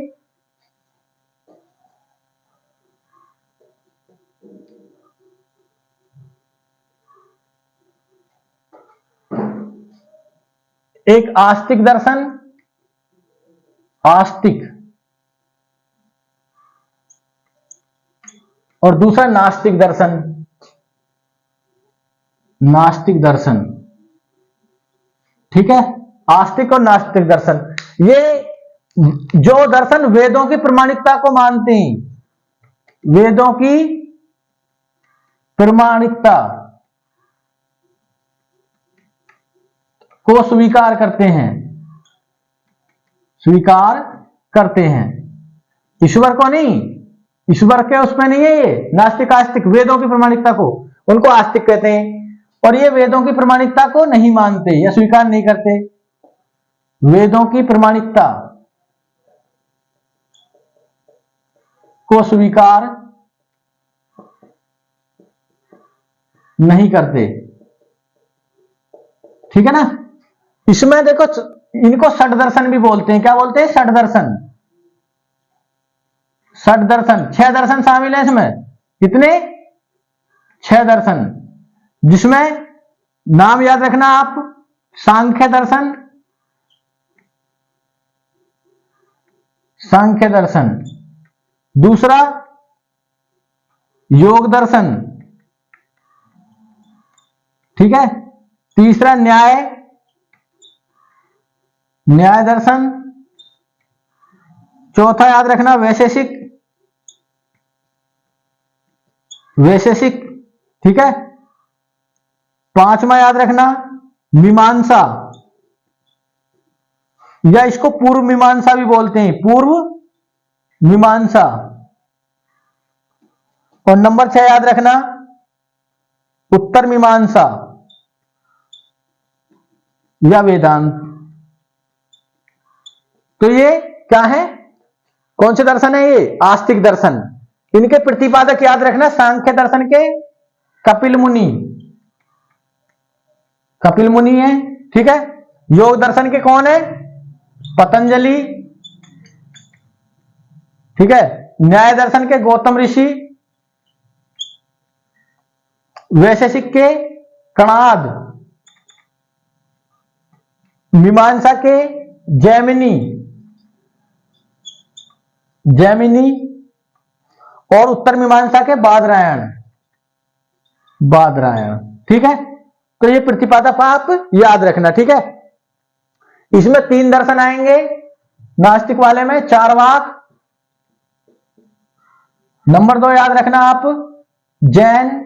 एक आस्तिक दर्शन, और दूसरा नास्तिक दर्शन, ठीक है। आस्तिक और नास्तिक दर्शन, ये जो दर्शन वेदों की प्रमाणिकता को मानते हैं, वेदों की प्रमाणिकता को स्वीकार करते हैं, ईश्वर को नहीं, ईश्वर के उसमें नहीं है ये, नास्तिक आस्तिक वेदों की प्रामाणिकता को, उनको आस्तिक कहते हैं। और ये वेदों की प्रामाणिकता को नहीं मानते या स्वीकार नहीं करते, वेदों की प्रामाणिकता को स्वीकार नहीं करते, ठीक है ना। इसमें देखो, इनको षट दर्शन भी बोलते हैं। क्या बोलते हैं? षट दर्शन। षट दर्शन, 6 दर्शन शामिल है इसमें। कितने? 6 दर्शन, जिसमें नाम याद रखना आप, सांख्य दर्शन, सांख्य दर्शन, दूसरा योग दर्शन, ठीक है, तीसरा न्याय, न्याय दर्शन, चौथा याद रखना वैशेषिक, वैशेषिक, ठीक है, पांचवा याद रखना मीमांसा, या इसको पूर्व मीमांसा भी बोलते हैं, पूर्व मीमांसा। और नंबर 6 याद रखना उत्तर मीमांसा या वेदांत। तो ये क्या है? कौन से दर्शन है ये? आस्तिक दर्शन। इनके प्रतिपादक याद रखना सांख्य दर्शन के कपिल मुनि, कपिल मुनि है, ठीक है। योग दर्शन के कौन है? पतंजलि, ठीक है। न्याय दर्शन के गौतम ऋषि, वैशेषिक के कणाद, मीमांसा के जैमिनी, जैमिनी, और उत्तर मीमांसा के बादरायण, बादरायण, ठीक है। तो ये प्रतिपादक आप याद रखना, ठीक है। इसमें 3 दर्शन आएंगे, नास्तिक वाले में चार्वाक, नंबर 2 याद रखना आप जैन,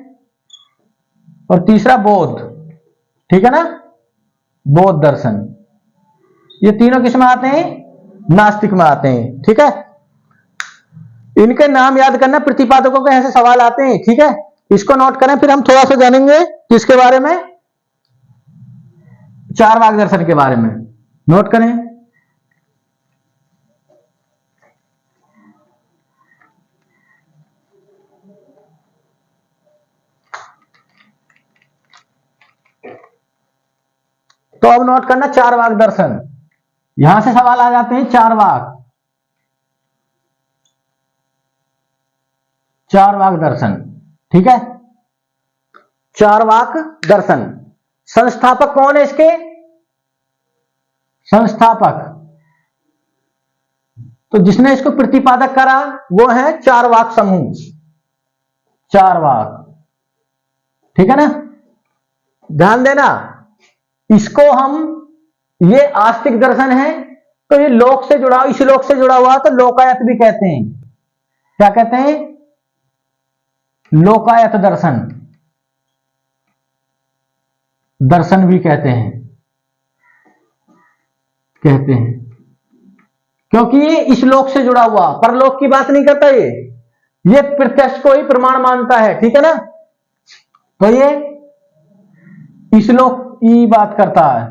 और तीसरा बौद्ध, ठीक है ना, बौद्ध दर्शन। ये तीनों किस में आते हैं? नास्तिक में आते हैं, ठीक है। इनके नाम याद करना, प्रतिपादकों के ऐसे सवाल आते हैं, ठीक है। इसको नोट करें, फिर हम थोड़ा सा जानेंगे किसके बारे में, चार्वाक दर्शन के बारे में। नोट करें, तो अब नोट करना चार्वाक दर्शन, यहां से सवाल आ जाते हैं। चार्वाक, चार्वाक दर्शन, ठीक है। चार्वाक दर्शन, संस्थापक कौन है इसके? संस्थापक, तो जिसने इसको प्रतिपादक करा वो है चार्वाक समूह, चार्वाक, ठीक है ना। ध्यान देना, इसको हम, ये आस्तिक दर्शन है, तो ये लोक से जुड़ा, इस लोक से जुड़ा हुआ, तो लोकायत भी कहते हैं। क्या कहते हैं? लोकायत दर्शन, दर्शन भी कहते हैं, कहते हैं, क्योंकि ये इस लोक से जुड़ा हुआ, परलोक की बात नहीं करता, ये प्रत्यक्ष को ही प्रमाण मानता है, ठीक है ना। तो ये इस लोक की बात करता है,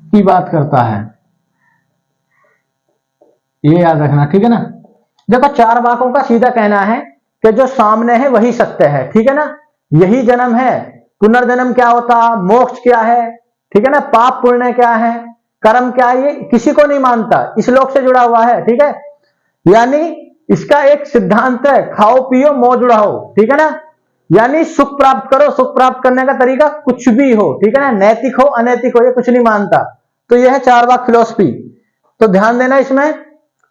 की बात करता है, ये याद रखना, ठीक है ना। देखो, चार्वाकों का सीधा कहना है कि जो सामने है वही सत्य है, ठीक है ना। यही जन्म है, पुनर्जन्म क्या होता, मोक्ष क्या है, ठीक है ना, पाप पुण्य क्या है, कर्म क्या है, ये किसी को नहीं मानता, इस लोक से जुड़ा हुआ है, ठीक है। यानी इसका एक सिद्धांत है, खाओ पियो मौज उड़ाओ, ठीक है ना। यानी सुख प्राप्त करो, सुख प्राप्त करने का तरीका कुछ भी हो, ठीक है ना, नैतिक हो अनैतिक हो, ये कुछ नहीं मानता। तो यह है चार्वाक फिलोसफी। तो ध्यान देना, इसमें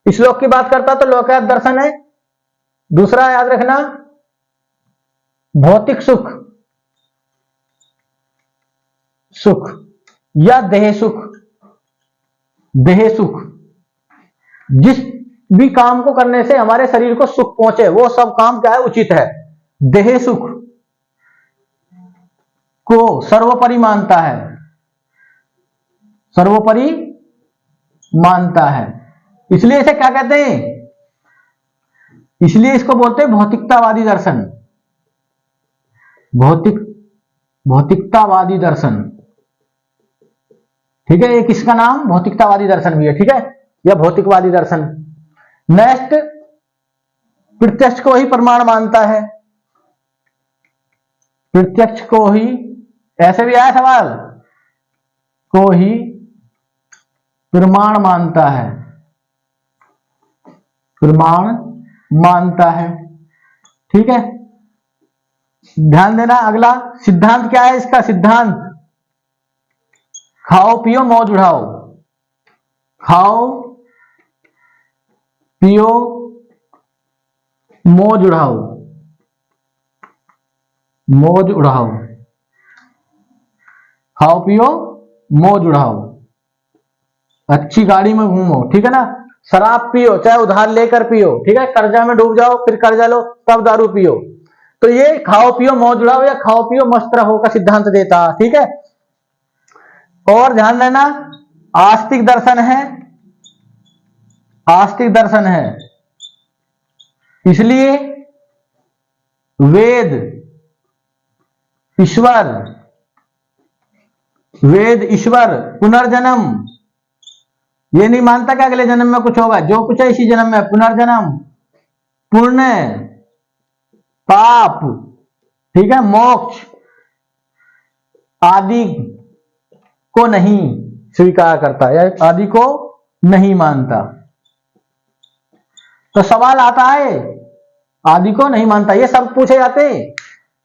इस लोक की बात करता तो लोकायत दर्शन है। दूसरा याद रखना भौतिक सुख, सुख या देह सुख, देह सुख, जिस भी काम को करने से हमारे शरीर को सुख पहुंचे वो सब काम क्या है? उचित है। देह सुख को सर्वोपरि मानता है, सर्वोपरि मानता है, इसलिए इसे क्या कहते हैं, इसलिए इसको बोलते हैं भौतिकतावादी दर्शन। भौतिकतावादी दर्शन, ठीक है। एक इसका नाम भौतिकतावादी दर्शन भी है, ठीक है, या भौतिकवादी दर्शन। नेक्स्ट, प्रत्यक्ष को ही प्रमाण मानता है। प्रत्यक्ष को ही, ऐसे भी आया सवाल, को ही प्रमाण मानता है, प्रमाण मानता है, ठीक है। ध्यान देना। अगला सिद्धांत क्या है इसका, सिद्धांत खाओ पियो मौज उड़ाओ। खाओ पियो मौज उड़ाओ, मौज उड़ाओ, खाओ पियो मौज उड़ाओ, अच्छी गाड़ी में घूमो, ठीक है ना। शराब पियो चाहे उधार लेकर पियो, ठीक है, कर्जा में डूब जाओ फिर कर्जा लो तब दारू पियो। तो ये खाओ पियो मौज उड़ाओ या खाओ पियो मस्त रहो का सिद्धांत देता, ठीक है। और ध्यान देना, आस्तिक दर्शन है, आस्तिक दर्शन है, इसलिए वेद ईश्वर, वेद ईश्वर पुनर्जन्म ये नहीं मानता कि अगले जन्म में कुछ होगा, जो कुछ है इसी जन्म में। पुनर्जन्म, पुण्य, पाप, ठीक है, मोक्ष आदि को नहीं स्वीकार करता या आदि को नहीं मानता। तो सवाल आता है, आदि को नहीं मानता, ये सब पूछे जाते हैं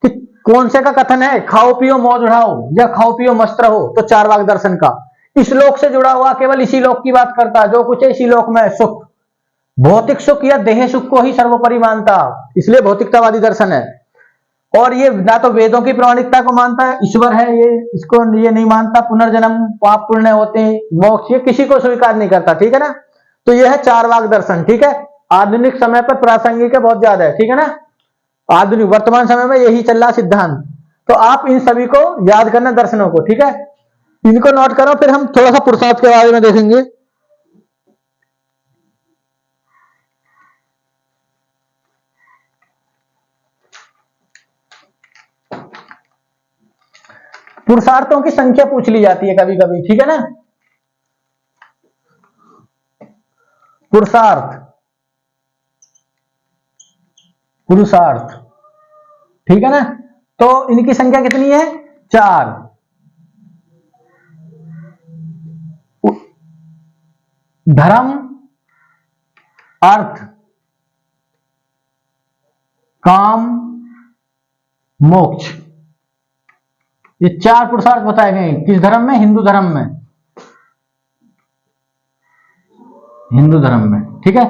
कि कौन से का कथन है, खाओ पियो मौज उड़ाओ या खाओ पियो मस्त रहो। तो चारवाक दर्शन का, इस लोक से जुड़ा हुआ केवल इसी लोक की बात करता है, जो कुछ है इसी लोक में सुख, भौतिक सुख या देह सुख को ही सर्वोपरि मानता, इसलिए भौतिकतावादी दर्शन है। और ये ना तो वेदों की प्रामाणिकता को मानता है, ईश्वर है ये, इसको ये नहीं मानता, पुनर्जन्म पाप पुण्य होते हैं, मोक्ष, ये किसी को स्वीकार नहीं करता, ठीक है ना। तो ये है चारवाक दर्शन, ठीक है। आधुनिक समय पर प्रासंगिक है, बहुत ज्यादा है, ठीक है ना। आधुनिक वर्तमान समय में यही चल रहा सिद्धांत। तो आप इन सभी को याद करना, दर्शनों को, ठीक है, इनको नोट करो। फिर हम थोड़ा सा पुरुषार्थ के बारे में देखेंगे। पुरुषार्थों की संख्या पूछ ली जाती है कभी कभी, ठीक है ना। पुरुषार्थ, पुरुषार्थ, ठीक है ना। तो इनकी संख्या कितनी है, 4। धर्म, अर्थ, काम, मोक्ष, ये 4 पुरुषार्थ बताए गए। किस धर्म में, हिंदू धर्म में, हिंदू धर्म में, ठीक है।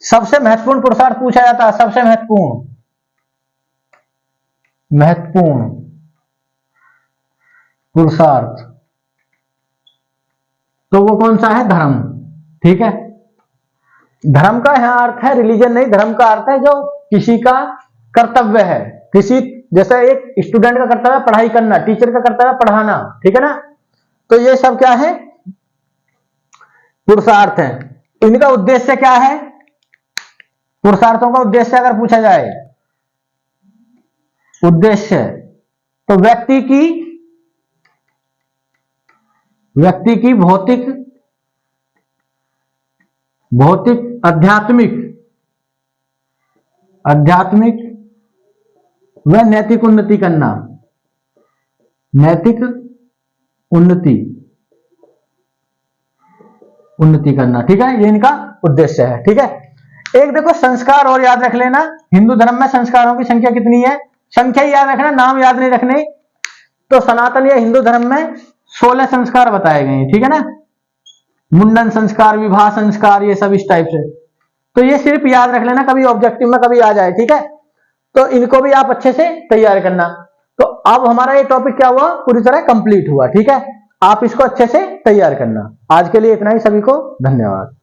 सबसे महत्वपूर्ण पुरुषार्थ पूछा जाता है, सबसे महत्वपूर्ण, महत्वपूर्ण पुरुषार्थ, तो वो कौन सा है, धर्म, ठीक है। धर्म का यहां अर्थ है रिलीजन नहीं, धर्म का अर्थ है जो किसी का कर्तव्य है, किसी, जैसे एक स्टूडेंट का कर्तव्य है पढ़ाई करना, टीचर का कर्तव्य है पढ़ाना, ठीक है ना। तो ये सब क्या है, पुरुषार्थ है। इनका उद्देश्य क्या है, पुरुषार्थों का उद्देश्य अगर पूछा जाए, उद्देश्य तो व्यक्ति की भौतिक, आध्यात्मिक व नैतिक उन्नति करना, नैतिक उन्नति करना, ठीक है, ये इनका उद्देश्य है, ठीक है। एक देखो संस्कार और याद रख लेना, हिंदू धर्म में संस्कारों की संख्या कितनी है, संख्या याद रखना, नाम याद नहीं रखने। तो सनातन या हिंदू धर्म में 16 संस्कार बताए गए हैं, ठीक है ना। मुंडन संस्कार, विवाह संस्कार, ये सब इस टाइप से। तो ये सिर्फ याद रख लेना, कभी ऑब्जेक्टिव में कभी आ जाए, ठीक है। तो इनको भी आप अच्छे से तैयार करना। तो अब हमारा ये टॉपिक क्या हुआ, पूरी तरह कंप्लीट हुआ, ठीक है। आप इसको अच्छे से तैयार करना। आज के लिए इतना ही, सभी को धन्यवाद।